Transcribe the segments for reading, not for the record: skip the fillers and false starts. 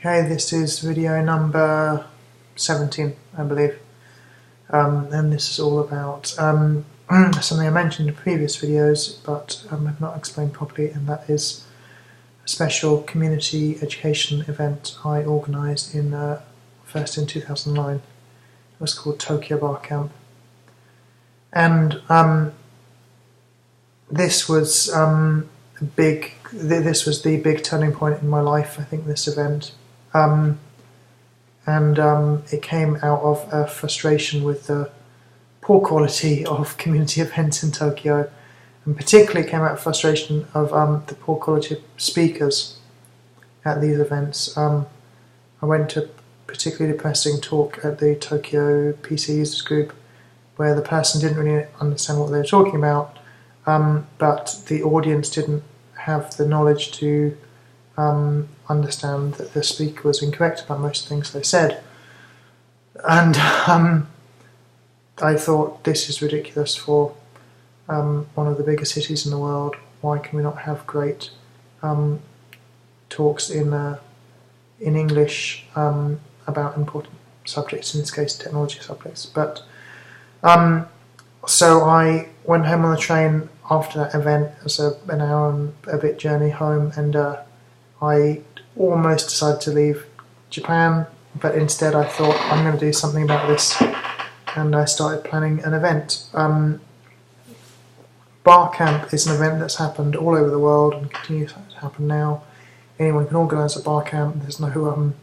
Okay, this is video number 17, I believe, and this is all about something I mentioned in previous videos but have not explained properly, and that is a special community education event I organised first in 2009. It was called Tokyo BarCamp, and this was this was the big turning point in my life, I think, this event. It came out of a frustration with the poor quality of community events in Tokyo, and particularly came out of frustration of the poor quality of speakers at these events. I went to a particularly depressing talk at the Tokyo PC users group where the person didn't really understand what they were talking about, but the audience didn't have the knowledge to understand that the speaker was incorrect about most things they said. And I thought, this is ridiculous for one of the biggest cities in the world. Why can we not have great talks in English about important subjects, in this case technology subjects? But so I went home on the train after that event. It was an hour and a bit journey home, and I almost decided to leave Japan, but instead I thought, I'm going to do something about this, and I started planning an event. BarCamp is an event that's happened all over the world and continues to happen now. Anyone can organise a BarCamp. There's no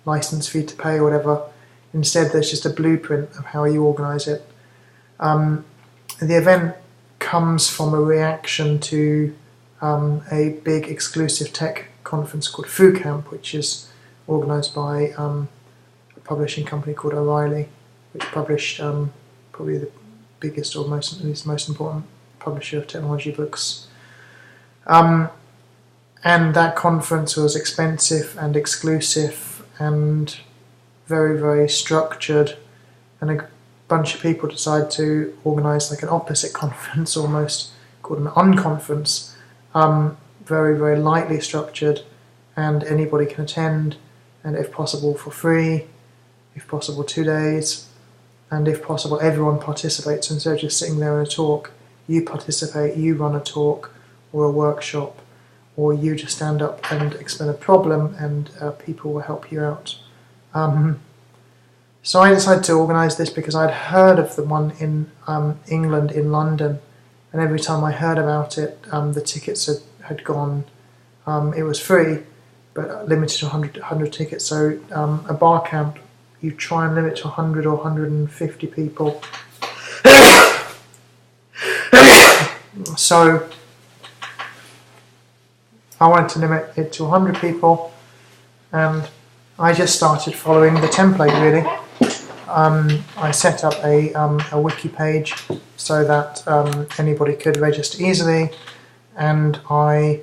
licence fee to pay or whatever. Instead, there's just a blueprint of how you organise it. The event comes from a reaction to a big exclusive tech conference called FooCamp, which is organised by a publishing company called O'Reilly, which published probably the biggest or most important publisher of technology books. And that conference was expensive and exclusive and very, very structured, and a bunch of people decided to organise like an opposite conference almost, called an unconference, very, very lightly structured, and anybody can attend, and if possible for free, if possible 2 days, and if possible everyone participates. Instead of just sitting there in a talk, you participate, you run a talk or a workshop, or you just stand up and explain a problem, and people will help you out. So I decided to organise this because I'd heard of the one in England, in London, and every time I heard about it, the tickets had gone. It was free, but limited to 100 tickets. So a BarCamp, you try and limit to 100 or 150 people. So I wanted to limit it to 100 people, and I just started following the template, really. I set up a wiki page so that anybody could register easily, and I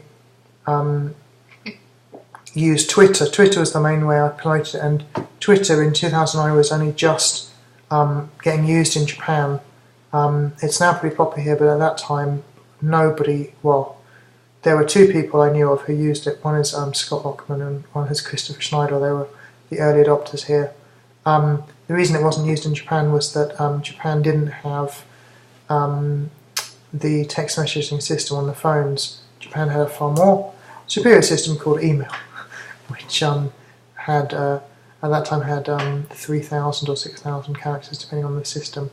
used Twitter. Twitter was the main way I promoted it, and Twitter in 2009 was only just getting used in Japan. It's now pretty popular here, but at that time nobody, well, there were two people I knew of who used it. One is Scott Lockman and one is Christopher Schneider. They were the early adopters here. The reason it wasn't used in Japan was that Japan didn't have the text messaging system on the phones. Japan had a far more superior system called email, which had at that time had 3,000 or 6,000 characters depending on the system,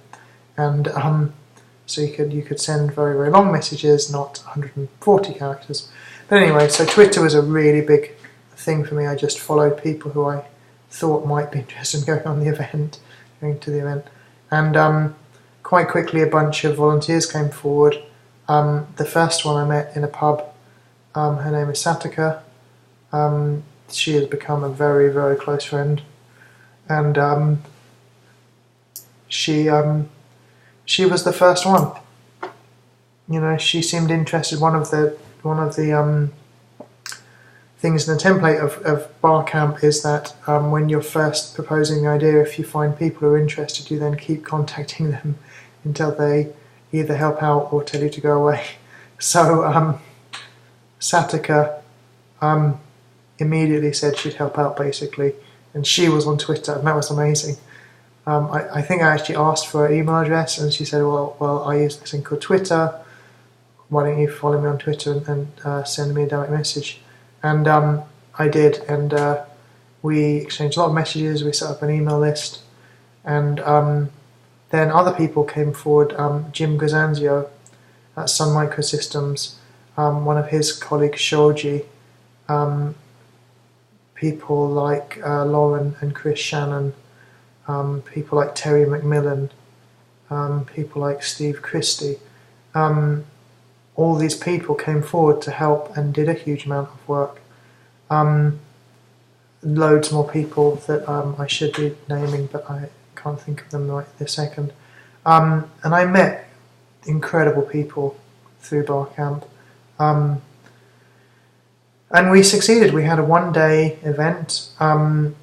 and so you could send very, very long messages, not 140 characters. But anyway, so Twitter was a really big thing for me. I just followed people who I thought might be interested in going to the event, and quite quickly a bunch of volunteers came forward. The first one I met in a pub. Her name is Sataka. She has become a very, very close friend, and she was the first one. You know, she seemed interested. One of the things in the template of BarCamp is that when you're first proposing the idea, if you find people who are interested, you then keep contacting them until they either help out or tell you to go away. So Sataka immediately said she'd help out basically, and she was on Twitter, and that was amazing. I think I actually asked for her email address, and she said, well, I use this thing called Twitter. Why don't you follow me on Twitter and send me a direct message? And I did, and we exchanged a lot of messages. We set up an email list, and then other people came forward. Jim Gazanzio at Sun Microsystems, one of his colleagues, Shoji, people like Lauren and Chris Shannon, people like Terry McMillan, people like Steve Christie. All these people came forward to help and did a huge amount of work. Loads more people that I should be naming, but I can't think of them right this second. And I met incredible people through BarCamp. And we succeeded. We had a one-day event, and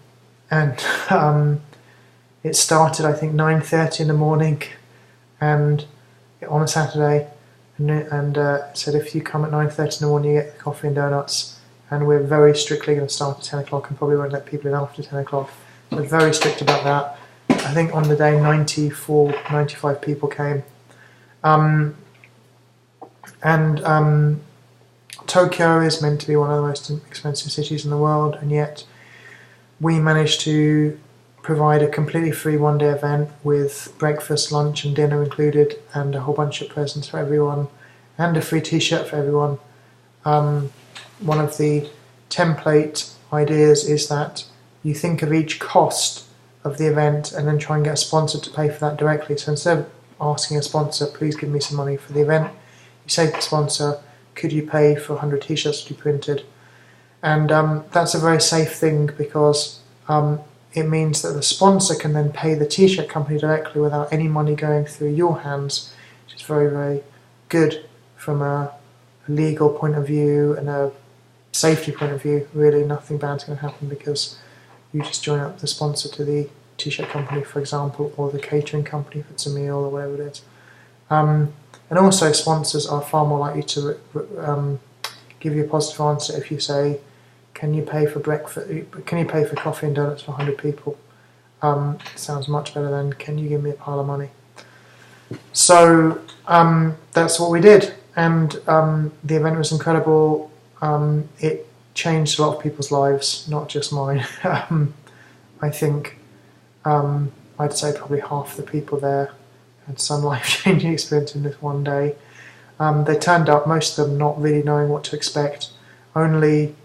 it started, I think, 9:30 in the morning, and on a Saturday, and said if you come at 9:30 in the morning, you get the coffee and donuts. And we're very strictly going to start at 10 o'clock, and probably won't let people in after 10 o'clock. So we're very strict about that. I think on the day 94, 95 people came. Tokyo is meant to be one of the most expensive cities in the world, and yet we managed to provide a completely free one-day event with breakfast, lunch and dinner included, and a whole bunch of presents for everyone, and a free t-shirt for everyone. One of the template ideas is that you think of each cost of the event and then try and get a sponsor to pay for that directly. So instead of asking a sponsor, please give me some money for the event, you say to the sponsor, could you pay for 100 t-shirts to be printed? And that's a very safe thing, because it means that the sponsor can then pay the t-shirt company directly without any money going through your hands, which is very, very good from a legal point of view and a safety point of view. Really, nothing bad's going to happen because you just join up the sponsor to the t-shirt company, for example, or the catering company if it's a meal or whatever it is. And also, sponsors are far more likely to give you a positive answer if you say, "Can you pay for breakfast? Can you pay for coffee and donuts for 100 people?" It sounds much better than, "Can you give me a pile of money?" So that's what we did, and the event was incredible. It changed a lot of people's lives, not just mine. I think I'd say probably half the people there had some life-changing experience in this one day. They turned up, most of them not really knowing what to expect. Only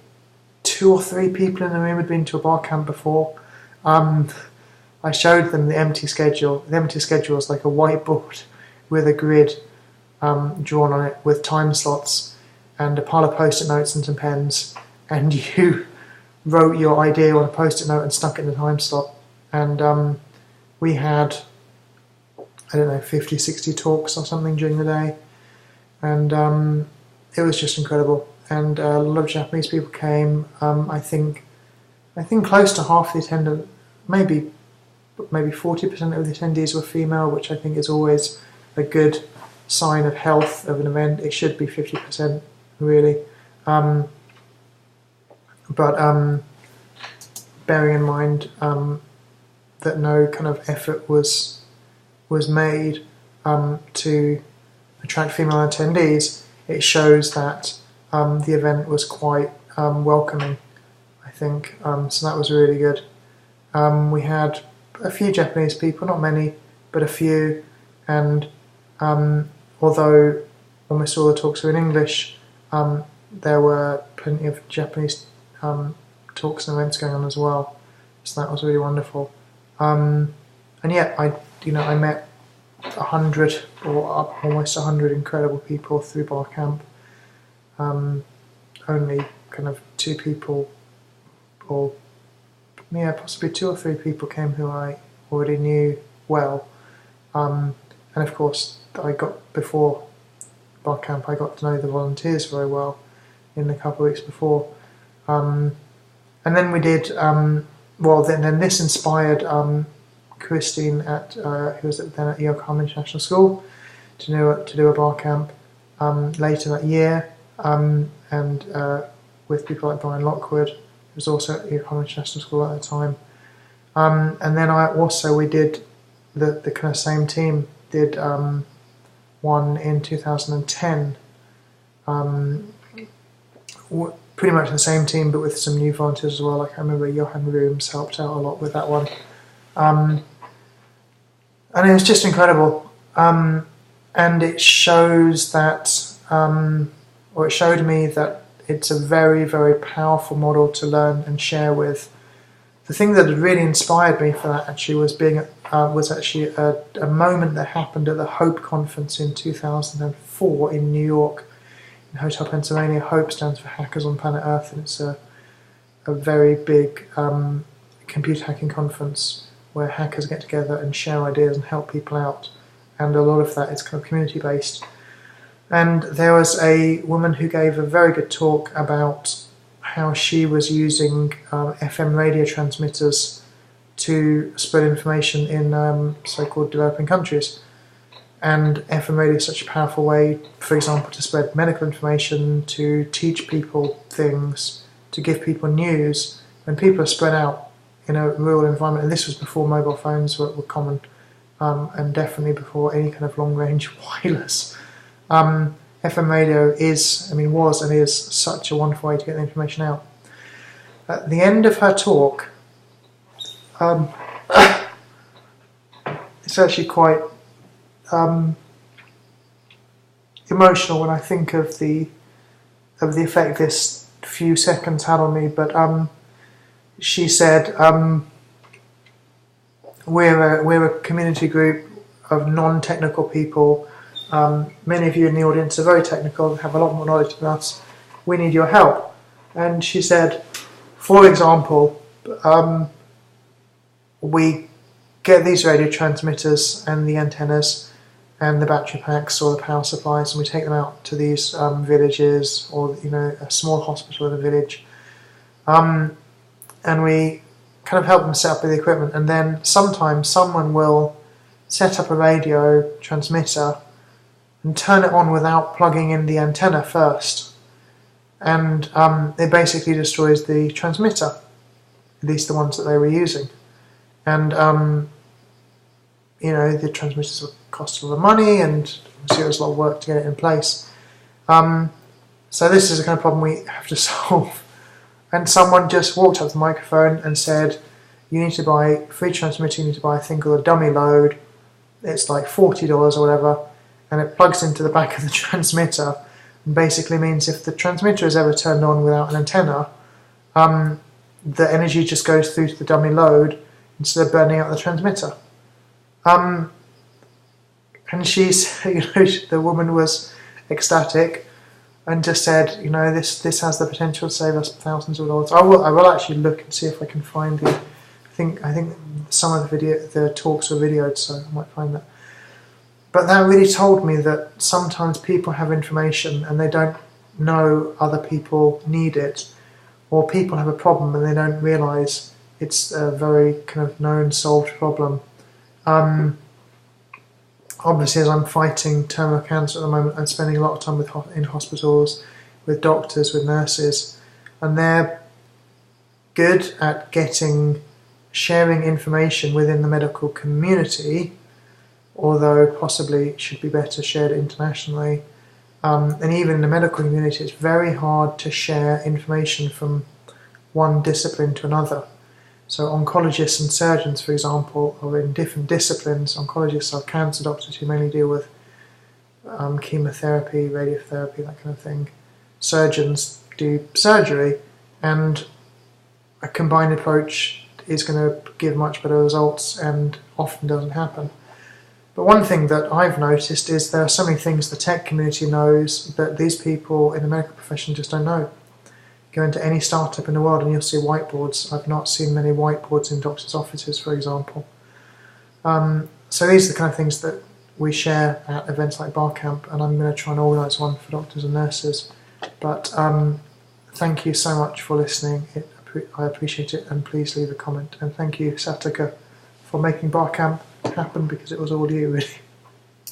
2 or 3 people in the room had been to a BarCamp before. I showed them the empty schedule. The empty schedule was like a whiteboard with a grid drawn on it with time slots and a pile of post-it notes and some pens, and you wrote your idea on a post-it note and stuck it in the time slot. And we had, I don't know, 50, 60 talks or something during the day, and it was just incredible. And a lot of Japanese people came. I think close to half the attendants, maybe 40% of the attendees were female, which I think is always a good sign of health of an event. It should be 50%, really. But bearing in mind that no kind of effort was made to attract female attendees, it shows that the event was quite welcoming, I think. So that was really good. We had a few Japanese people, not many, but a few, and although almost all the talks were in English, there were plenty of Japanese talks and events going on as well. So that was really wonderful. And yeah, I met 100 or almost 100 incredible people through BarCamp. Only kind of 2 people, or possibly 2 or 3 people came who I already knew well. And of course, before BarCamp, I got to know the volunteers very well in the couple of weeks before. And then we did, then this inspired Christine who was then at Yokohama International School to do a BarCamp later that year, and with people like Brian Lockwood was also at Econ International School at the time. And then we did the kind of same team did one in 2010. Pretty much the same team, but with some new volunteers as well. Like I remember Johan Rooms helped out a lot with that one. And it was just incredible. And it shows that, or it showed me that it's a very, very powerful model to learn and share with. The thing that really inspired me for that actually was actually a moment that happened at the HOPE conference in 2004 in New York, in Hotel Pennsylvania. HOPE stands for Hackers on Planet Earth, and it's a very big computer hacking conference where hackers get together and share ideas and help people out. And a lot of that is kind of community based. And there was a woman who gave a very good talk about how she was using FM radio transmitters to spread information in so-called developing countries. And FM radio is such a powerful way, for example, to spread medical information, to teach people things, to give people news. When people are spread out in a rural environment, and this was before mobile phones were common, and definitely before any kind of long-range wireless. FM radio was and is such a wonderful way to get the information out. At the end of her talk, it's actually quite emotional when I think of the effect this few seconds had on me. But she said, we're a community group of non-technical people. Many of you in the audience are very technical and have a lot more knowledge than us. We need your help. And she said, for example, we get these radio transmitters and the antennas and the battery packs or the power supplies, and we take them out to these villages, or a small hospital in a village, and we kind of help them set up with the equipment. And then sometimes someone will set up a radio transmitter and turn it on without plugging in the antenna first, and it basically destroys the transmitter, at least the ones that they were using. And the transmitters would cost a lot of money, and obviously it was a lot of work to get it in place. So this is the kind of problem we have to solve. And someone just walked up to the microphone and said, you need to buy free transmitter, you need to buy a thing called a dummy load. It's like $40 or whatever, and it plugs into the back of the transmitter, and basically means if the transmitter is ever turned on without an antenna, the energy just goes through to the dummy load instead of burning out the transmitter. And she's, the woman was ecstatic and just said, this has the potential to save us thousands of dollars. I will actually look and see if I can find the. I think some of the talks were videoed, so I might find that. But that really told me that sometimes people have information and they don't know other people need it, or people have a problem and they don't realise it's a very kind of known, solved problem. Obviously, as I'm fighting terminal cancer at the moment, I'm spending a lot of time in hospitals, with doctors, with nurses, and they're good at sharing information within the medical community, although possibly it should be better shared internationally. And even in the medical community, it's very hard to share information from one discipline to another. So oncologists and surgeons, for example, are in different disciplines. Oncologists are cancer doctors who mainly deal with chemotherapy, radiotherapy, that kind of thing. Surgeons do surgery, and a combined approach is going to give much better results and often doesn't happen. But one thing that I've noticed is there are so many things the tech community knows that these people in the medical profession just don't know. Go into any startup in the world and you'll see whiteboards. I've not seen many whiteboards in doctors' offices, for example. So these are the kind of things that we share at events like BarCamp, and I'm going to try and organise one for doctors and nurses. But thank you so much for listening. I appreciate it, and please leave a comment. And thank you, Satika, for making BarCamp happen, because it was all you, really.